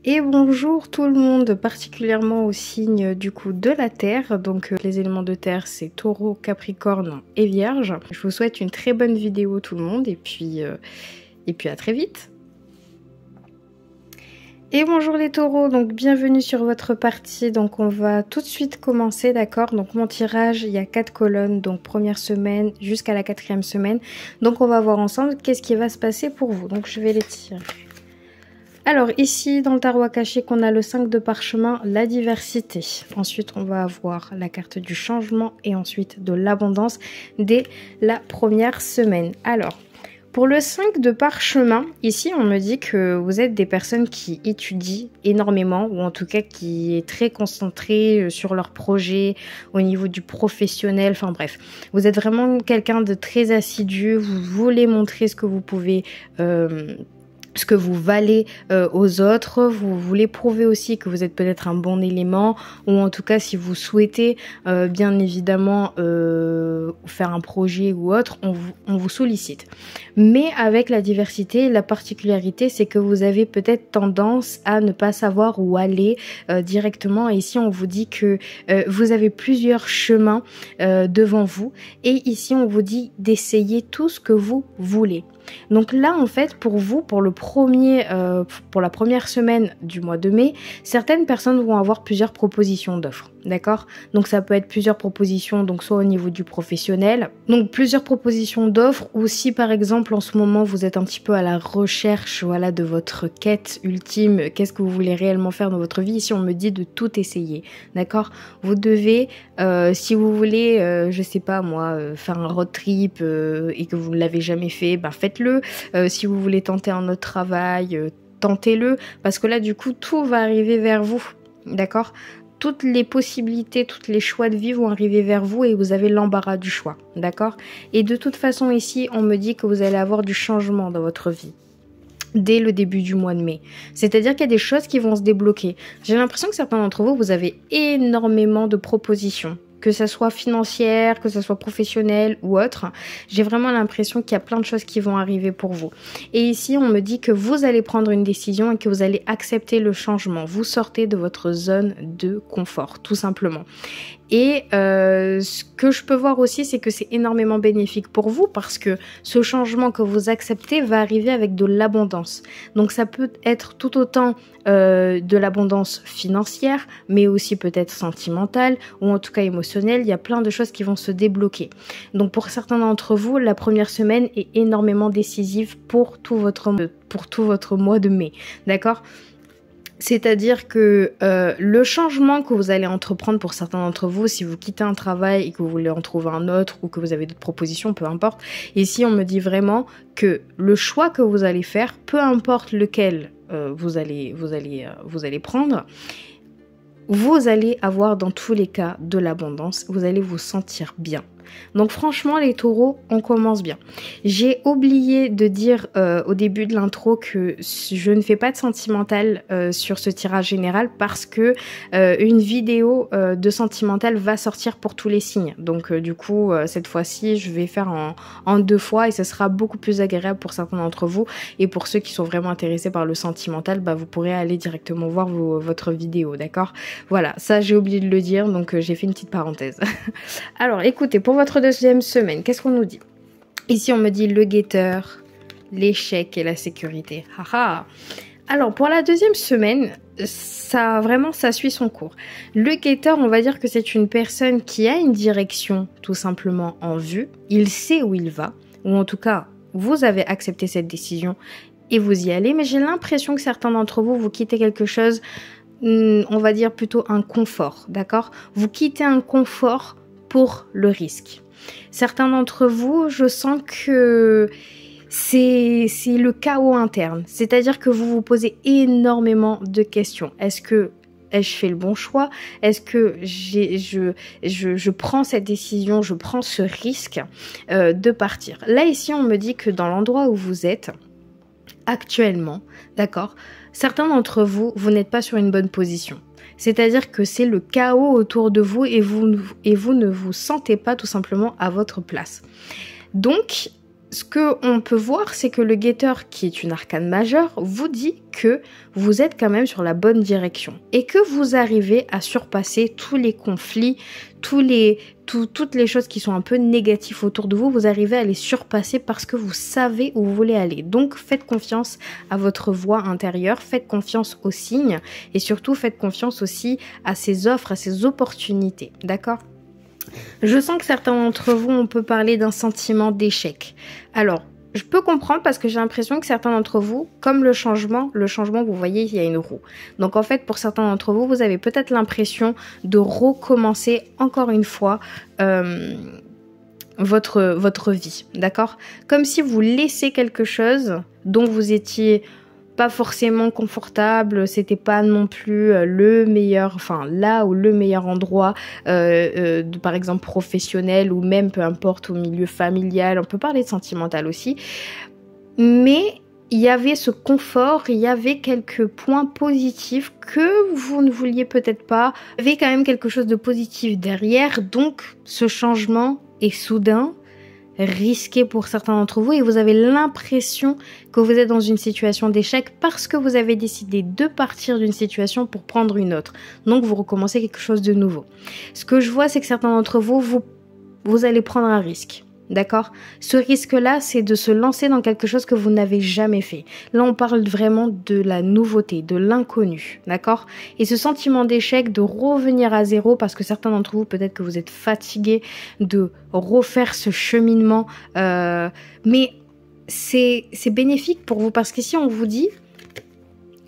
Et bonjour tout le monde, particulièrement au signe du coup de la Terre. Donc les éléments de Terre c'est Taureau, Capricorne et Vierge. Je vous souhaite une très bonne vidéo tout le monde et puis à très vite. Et bonjour les taureaux, donc bienvenue sur votre partie. Donc on va tout de suite commencer, d'accord? Donc mon tirage, il y a 4 colonnes, donc première semaine jusqu'à la 4e semaine. Donc on va voir ensemble qu'est-ce qui va se passer pour vous. Donc je vais les tirer. Alors ici dans le tarot akashique on a le 5 de parchemin, la diversité. Ensuite on va avoir la carte du changement et ensuite de l'abondance dès la première semaine. Alors pour le 5 de parchemin, ici on me dit que vous êtes des personnes qui étudient énormément ou en tout cas qui est très concentrées sur leur projet au niveau du professionnel, enfin bref. Vous êtes vraiment quelqu'un de très assidu, vous voulez montrer ce que vous pouvez... ce que vous valez aux autres, vous voulez prouver aussi que vous êtes peut-être un bon élément, ou en tout cas si vous souhaitez bien évidemment faire un projet ou autre, on vous sollicite. Mais avec la diversité, la particularité c'est que vous avez peut-être tendance à ne pas savoir où aller directement, et ici on vous dit que vous avez plusieurs chemins devant vous, et ici on vous dit d'essayer tout ce que vous voulez. Donc là en fait pour vous, pour la première semaine du mois de mai, certaines personnes vont avoir plusieurs propositions d'offres, d'accord? Donc ça peut être plusieurs propositions, donc soit au niveau du professionnel, donc plusieurs propositions d'offres, ou si par exemple en ce moment vous êtes un petit peu à la recherche, voilà, de votre quête ultime, qu'est-ce que vous voulez réellement faire dans votre vie, ici on me dit de tout essayer, d'accord? Vous devez, si vous voulez, je sais pas moi, faire un road trip et que vous ne l'avez jamais fait, ben faites-le. Si vous voulez tenter un autre travail, tentez-le, parce que là du coup tout va arriver vers vous, d'accord? Toutes les possibilités, tous les choix de vie vont arriver vers vous et vous avez l'embarras du choix, d'accord? Et de toute façon ici on me dit que vous allez avoir du changement dans votre vie dès le début du mois de mai. C'est-à-dire qu'il y a des choses qui vont se débloquer. J'ai l'impression que certains d'entre vous, vous avez énormément de propositions, que ça soit financière, que ça soit professionnel ou autre. J'ai vraiment l'impression qu'il y a plein de choses qui vont arriver pour vous. Et ici, on me dit que vous allez prendre une décision et que vous allez accepter le changement. Vous sortez de votre zone de confort, tout simplement. Et ce que je peux voir aussi, c'est que c'est énormément bénéfique pour vous parce que ce changement que vous acceptez va arriver avec de l'abondance. Donc ça peut être tout autant de l'abondance financière, mais aussi peut-être sentimentale ou en tout cas émotionnelle. Il y a plein de choses qui vont se débloquer. Donc pour certains d'entre vous, la première semaine est énormément décisive pour tout votre mois de mai. D'accord ? C'est-à-dire que le changement que vous allez entreprendre pour certains d'entre vous, si vous quittez un travail et que vous voulez en trouver un autre ou que vous avez d'autres propositions, peu importe. Ici, on me dit vraiment que le choix que vous allez faire, peu importe lequel vous allez prendre, vous allez avoir dans tous les cas de l'abondance, vous allez vous sentir bien. Donc franchement les taureaux, on commence bien. J'ai oublié de dire au début de l'intro que je ne fais pas de sentimental sur ce tirage général parce que une vidéo de sentimental va sortir pour tous les signes. Donc du coup cette fois-ci je vais faire en 2 fois et ce sera beaucoup plus agréable pour certains d'entre vous. Et pour ceux qui sont vraiment intéressés par le sentimental, bah, vous pourrez aller directement voir votre vidéo, d'accord? Voilà, ça j'ai oublié de le dire, donc j'ai fait une petite parenthèse. Alors écoutez, pour votre deuxième semaine, qu'est-ce qu'on nous dit? Ici on me dit le guetteur, l'échec et la sécurité. Haha. Alors pour la deuxième semaine, ça suit son cours. Le guetteur, on va dire que c'est une personne qui a une direction tout simplement en vue. Il sait où il va, ou en tout cas vous avez accepté cette décision et vous y allez. Mais j'ai l'impression que certains d'entre vous quittez quelque chose, on va dire plutôt un confort, d'accord? Vous quittez un confort pour le risque. Certains d'entre vous, je sens que c'est le chaos interne. C'est-à-dire que vous vous posez énormément de questions. Est-ce que ai-je fait le bon choix? Est-ce que je prends cette décision, je prends ce risque de partir? Là, ici, on me dit que dans l'endroit où vous êtes actuellement, d'accord, certains d'entre vous, vous n'êtes pas sur une bonne position. C'est-à-dire que c'est le chaos autour de vous et vous ne vous sentez pas tout simplement à votre place. Donc, ce qu'on peut voir, c'est que le guetteur, qui est une arcane majeure, vous dit que vous êtes quand même sur la bonne direction et que vous arrivez à surpasser tous les conflits, toutes les choses qui sont un peu négatives autour de vous, vous arrivez à les surpasser parce que vous savez où vous voulez aller. Donc faites confiance à votre voix intérieure, faites confiance aux signes et surtout faites confiance aussi à ces offres, à ces opportunités, d'accord ? Je sens que certains d'entre vous, on peut parler d'un sentiment d'échec. Alors, je peux comprendre parce que j'ai l'impression que certains d'entre vous, comme le changement, vous voyez, il y a une roue. Donc en fait, pour certains d'entre vous, vous avez peut-être l'impression de recommencer encore une fois votre vie, d'accord ? Comme si vous laissez quelque chose dont vous étiez pas forcément confortable, c'était pas non plus le meilleur, enfin là ou le meilleur endroit, par exemple professionnel ou même peu importe au milieu familial, on peut parler de sentimental aussi, mais il y avait ce confort, il y avait quelques points positifs que vous ne vouliez peut-être pas, il y avait quand même quelque chose de positif derrière, donc ce changement est soudain, risqué pour certains d'entre vous et vous avez l'impression que vous êtes dans une situation d'échec parce que vous avez décidé de partir d'une situation pour prendre une autre. Donc vous recommencez quelque chose de nouveau. Ce que je vois, c'est que certains d'entre vous, vous allez prendre un risque. D'accord ? Ce risque-là, c'est de se lancer dans quelque chose que vous n'avez jamais fait. Là, on parle vraiment de la nouveauté, de l'inconnu. D'accord ? Et ce sentiment d'échec, de revenir à zéro, parce que certains d'entre vous, peut-être que vous êtes fatigués de refaire ce cheminement. Mais c'est bénéfique pour vous, parce qu'ici, on vous dit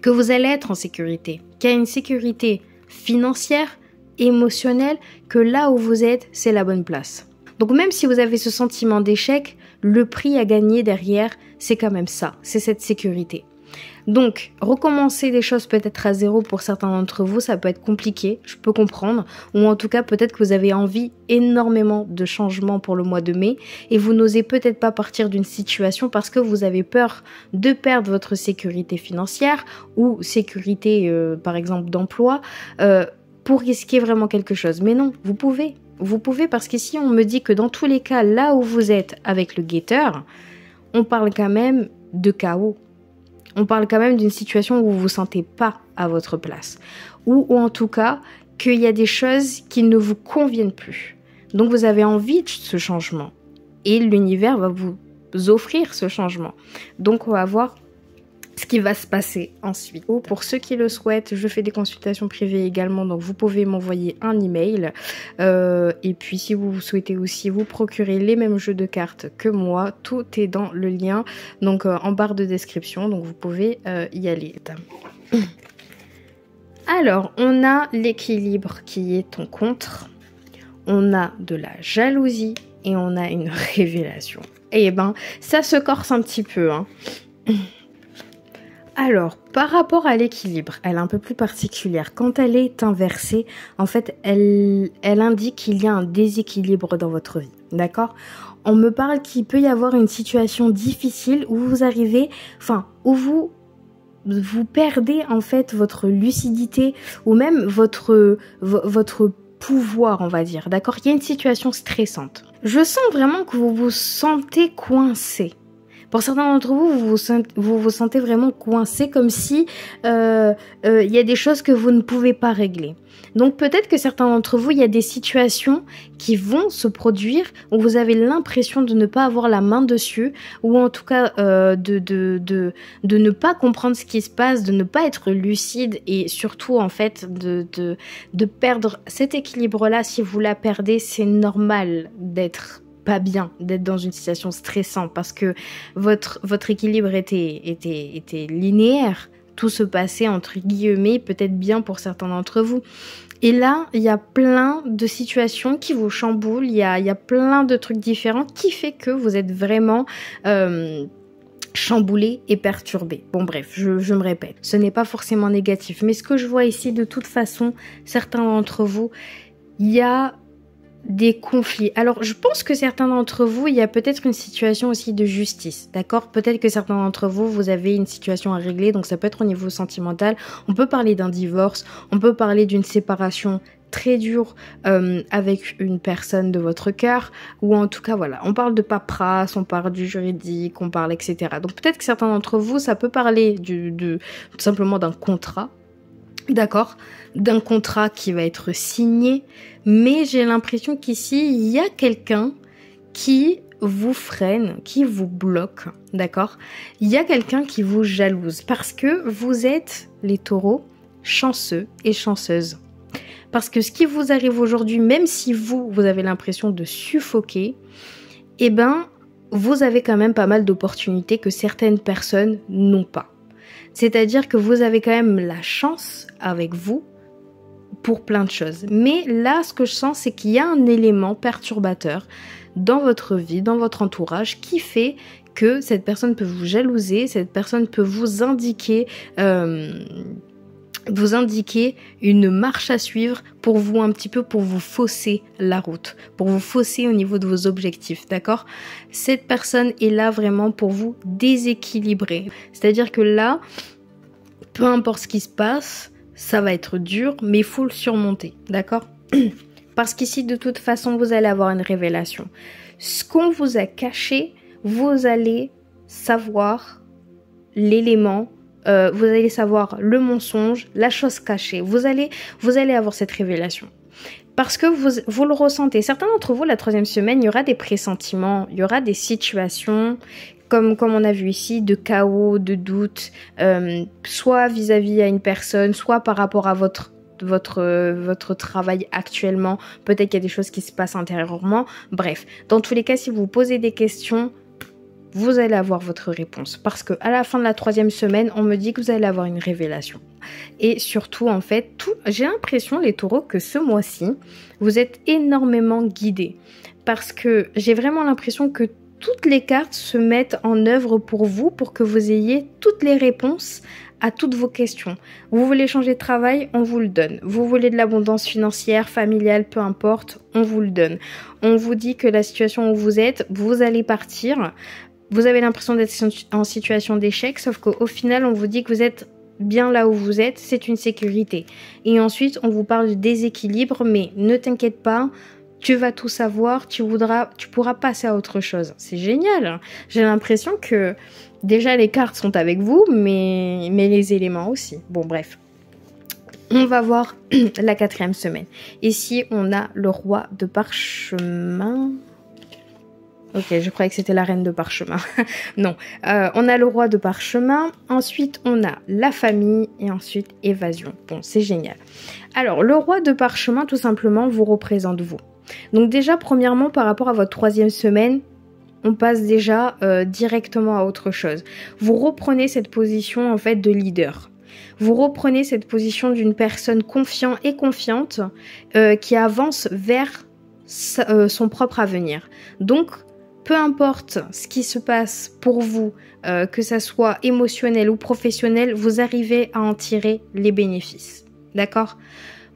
que vous allez être en sécurité, qu'il y a une sécurité financière, émotionnelle, que là où vous êtes, c'est la bonne place. Donc même si vous avez ce sentiment d'échec, le prix à gagner derrière, c'est quand même ça, c'est cette sécurité. Donc, recommencer des choses peut-être à zéro pour certains d'entre vous, ça peut être compliqué, je peux comprendre. Ou en tout cas, peut-être que vous avez envie énormément de changements pour le mois de mai et vous n'osez peut-être pas partir d'une situation parce que vous avez peur de perdre votre sécurité financière ou sécurité, par exemple, d'emploi, pour risquer vraiment quelque chose. Mais non, vous pouvez. Vous pouvez parce qu'ici, on me dit que dans tous les cas, là où vous êtes avec le guetteur, on parle quand même de chaos. On parle quand même d'une situation où vous vous sentez pas à votre place. Ou en tout cas, qu'il y a des choses qui ne vous conviennent plus. Donc vous avez envie de ce changement. Et l'univers va vous offrir ce changement. Donc on va voir ce qui va se passer ensuite. Pour ceux qui le souhaitent, je fais des consultations privées également, donc vous pouvez m'envoyer un email. Et puis si vous souhaitez aussi vous procurer les mêmes jeux de cartes que moi, tout est dans le lien, donc en barre de description, donc vous pouvez y aller. Alors, on a l'équilibre qui est en contre, on a de la jalousie et on a une révélation. Et ben, ça se corse un petit peu, hein. Alors, par rapport à l'équilibre, elle est un peu plus particulière. Quand elle est inversée, en fait, elle indique qu'il y a un déséquilibre dans votre vie, d'accord ? On me parle qu'il peut y avoir une situation difficile où vous arrivez, où vous perdez en fait votre lucidité ou même votre pouvoir, on va dire, d'accord ? Il y a une situation stressante. Je sens vraiment que vous vous sentez coincé. Pour certains d'entre vous, vous vous sentez vraiment coincé comme si y a des choses que vous ne pouvez pas régler. Donc peut-être que certains d'entre vous, il y a des situations qui vont se produire où vous avez l'impression de ne pas avoir la main dessus ou en tout cas de ne pas comprendre ce qui se passe, de ne pas être lucide et surtout en fait de perdre cet équilibre-là. Si vous la perdez, c'est normal d'être pas bien, d'être dans une situation stressante parce que votre équilibre était linéaire. Tout se passait entre guillemets, peut-être bien pour certains d'entre vous. Et là, il y a plein de situations qui vous chamboulent, il y a plein de trucs différents qui fait que vous êtes vraiment chamboulé et perturbé. Bon bref, je me répète, ce n'est pas forcément négatif. Mais ce que je vois ici, de toute façon, certains d'entre vous, il y a des conflits. Alors, je pense que certains d'entre vous, il y a peut-être une situation aussi de justice, d'accord? Peut-être que certains d'entre vous, vous avez une situation à régler, donc ça peut être au niveau sentimental. On peut parler d'un divorce, on peut parler d'une séparation très dure avec une personne de votre cœur, ou en tout cas, voilà, on parle de paperasse, on parle du juridique, on parle etc. Donc peut-être que certains d'entre vous, ça peut parler tout simplement d'un contrat, d'accord, d'un contrat qui va être signé, mais j'ai l'impression qu'ici, il y a quelqu'un qui vous freine, qui vous bloque, d'accord? Il y a quelqu'un qui vous jalouse parce que vous êtes, les taureaux, chanceux et chanceuses. Parce que ce qui vous arrive aujourd'hui, même si vous avez l'impression de suffoquer, eh ben, vous avez quand même pas mal d'opportunités que certaines personnes n'ont pas. C'est-à-dire que vous avez quand même la chance avec vous pour plein de choses. Mais là, ce que je sens, c'est qu'il y a un élément perturbateur dans votre vie, dans votre entourage, qui fait que cette personne peut vous jalouser, cette personne peut vous indiquer une marche à suivre pour vous un petit peu, pour vous fausser la route, pour vous fausser au niveau de vos objectifs, d'accord? Cette personne est là vraiment pour vous déséquilibrer. C'est-à-dire que là, peu importe ce qui se passe, ça va être dur, mais il faut le surmonter, d'accord? Parce qu'ici, de toute façon, vous allez avoir une révélation. Ce qu'on vous a caché, vous allez savoir l'élément, vous allez savoir le mensonge, la chose cachée. Vous allez avoir cette révélation. Parce que vous le ressentez. Certains d'entre vous, la 3e semaine, il y aura des pressentiments, il y aura des situations, comme on a vu ici, de chaos, de doute, soit vis-à-vis à une personne, soit par rapport à votre travail actuellement. Peut-être qu'il y a des choses qui se passent intérieurement. Bref, dans tous les cas, si vous posez des questions, vous allez avoir votre réponse. Parce que à la fin de la 3e semaine, on me dit que vous allez avoir une révélation. Et surtout, en fait, j'ai l'impression, les taureaux, que ce mois-ci, vous êtes énormément guidés. Parce que j'ai vraiment l'impression que toutes les cartes se mettent en œuvre pour vous, pour que vous ayez toutes les réponses à toutes vos questions. Vous voulez changer de travail, on vous le donne. Vous voulez de l'abondance financière, familiale, peu importe, on vous le donne. On vous dit que la situation où vous êtes, vous allez partir. Vous avez l'impression d'être en situation d'échec, sauf qu'au final, on vous dit que vous êtes bien là où vous êtes, c'est une sécurité. Et ensuite, on vous parle de déséquilibre, mais ne t'inquiète pas, tu vas tout savoir, tu pourras passer à autre chose. C'est génial. J'ai l'impression que déjà les cartes sont avec vous, mais les éléments aussi. Bon, bref. On va voir la 4e semaine. Ici, on a le roi de parchemin. Ok, je croyais que c'était la reine de parchemin. Non, on a le roi de parchemin, ensuite on a la famille et ensuite évasion. Bon, c'est génial. Alors, le roi de parchemin, tout simplement, vous représente vous. Donc déjà, premièrement, par rapport à votre 3e semaine, on passe déjà directement à autre chose. Vous reprenez cette position en fait de leader. Vous reprenez cette position d'une personne confiante et confiante qui avance vers son propre avenir. Donc, peu importe ce qui se passe pour vous, que ça soit émotionnel ou professionnel, vous arrivez à en tirer les bénéfices. D'accord ?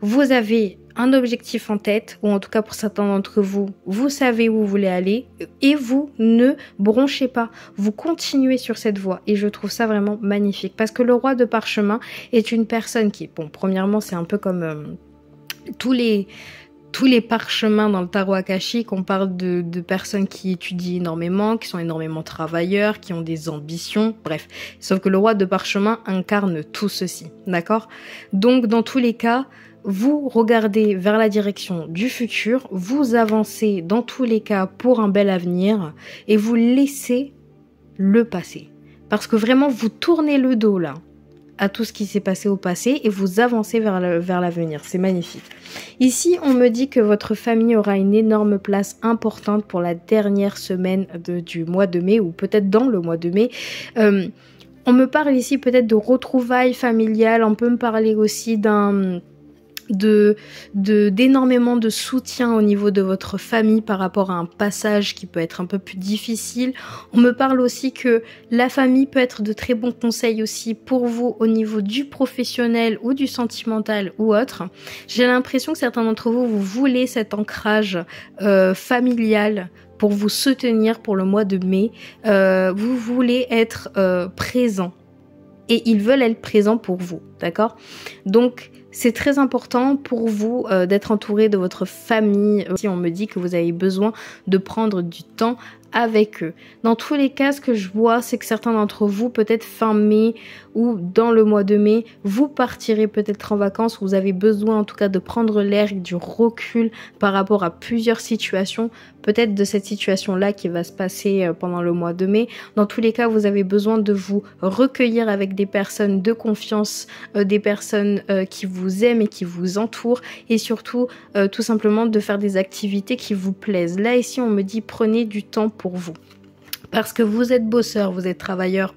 Vous avez un objectif en tête, ou en tout cas pour certains d'entre vous, vous savez où vous voulez aller, et vous ne bronchez pas. Vous continuez sur cette voie, et je trouve ça vraiment magnifique. Parce que le roi de parchemin est une personne qui, bon, premièrement, c'est un peu comme tous les parchemins dans le tarot akashique, on parle de personnes qui étudient énormément, qui sont énormément travailleurs, qui ont des ambitions, bref. Sauf que le roi de parchemin incarne tout ceci, d'accord ? Donc, dans tous les cas, vous regardez vers la direction du futur, vous avancez dans tous les cas pour un bel avenir et vous laissez le passé. Parce que vraiment, vous tournez le dos là à tout ce qui s'est passé au passé et vous avancez vers l'avenir. C'est magnifique. Ici, on me dit que votre famille aura une énorme place importante pour la dernière semaine du mois de mai ou peut-être dans le mois de mai. On me parle ici peut-être de retrouvailles familiales. On peut me parler aussi d'un d'énormément de soutien au niveau de votre famille par rapport à un passage qui peut être un peu plus difficile. On me parle aussi que la famille peut être de très bons conseils aussi pour vous au niveau du professionnel ou du sentimental ou autre. J'ai l'impression que certains d'entre vous, vous voulez cet ancrage familial pour vous soutenir pour le mois de mai. Vous voulez être présent et ils veulent être présents pour vous, d'accord? Donc, c'est très important pour vous d'être entouré de votre famille. Si on me dit que vous avez besoin de prendre du temps avec eux. Dans tous les cas, ce que je vois, c'est que certains d'entre vous, peut-être fin mai ou dans le mois de mai, vous partirez peut-être en vacances. Vous avez besoin en tout cas de prendre l'air et du recul par rapport à plusieurs situations. Peut-être de cette situation-là qui va se passer pendant le mois de mai. Dans tous les cas, vous avez besoin de vous recueillir avec des personnes de confiance, des personnes qui vous aiment et qui vous entourent. Et surtout, tout simplement de faire des activités qui vous plaisent. Là, ici, on me dit prenez du temps pour vous. Parce que vous êtes bosseur, vous êtes travailleur,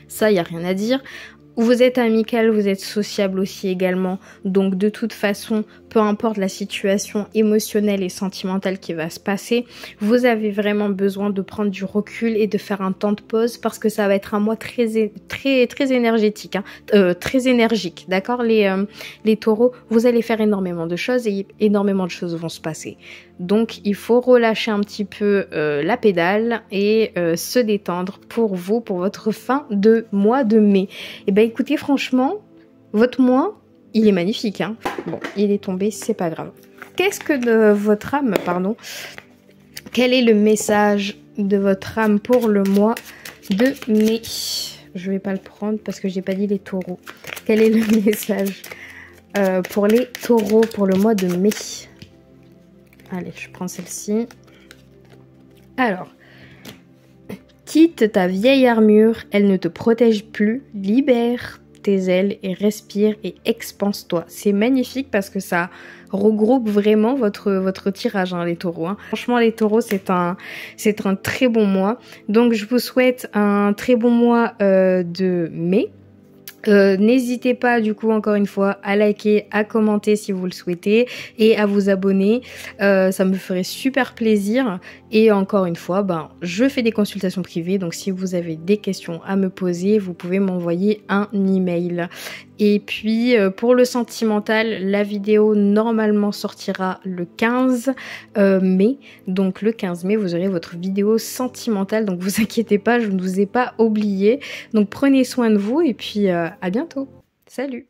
ça, il n'y a rien à dire. Vous êtes amical, vous êtes sociable aussi également. Donc, de toute façon, peu importe la situation émotionnelle et sentimentale qui va se passer, vous avez vraiment besoin de prendre du recul et de faire un temps de pause parce que ça va être un mois très énergétique, hein, très énergique, d'accord les taureaux, vous allez faire énormément de choses et énormément de choses vont se passer. Donc, il faut relâcher un petit peu la pédale et se détendre pour vous, pour votre fin de mois de mai. Et ben, écoutez, franchement, votre mois, il est magnifique, hein. Bon, il est tombé, c'est pas grave. Qu'est-ce que de votre âme, pardon? Quel est le message de votre âme pour le mois de mai? Je vais pas le prendre parce que j'ai pas dit les taureaux. Quel est le message pour les taureaux pour le mois de mai? Allez, je prends celle-ci. Alors, quitte ta vieille armure, elle ne te protège plus, libère tes ailes et respire et expanse-toi. C'est magnifique parce que ça regroupe vraiment votre tirage, hein, les taureaux. Hein. Franchement, les taureaux, c'est un très bon mois. Donc, je vous souhaite un très bon mois de mai. N'hésitez pas du coup encore une fois à liker, à commenter si vous le souhaitez et à vous abonner, ça me ferait super plaisir. Et encore une fois, je fais des consultations privées, donc si vous avez des questions à me poser, vous pouvez m'envoyer un email. Et puis pour le sentimental, la vidéo normalement sortira le 15 mai. Donc le 15 mai, vous aurez votre vidéo sentimentale. Donc vous inquiétez pas, je ne vous ai pas oublié. Donc prenez soin de vous et puis à bientôt. Salut!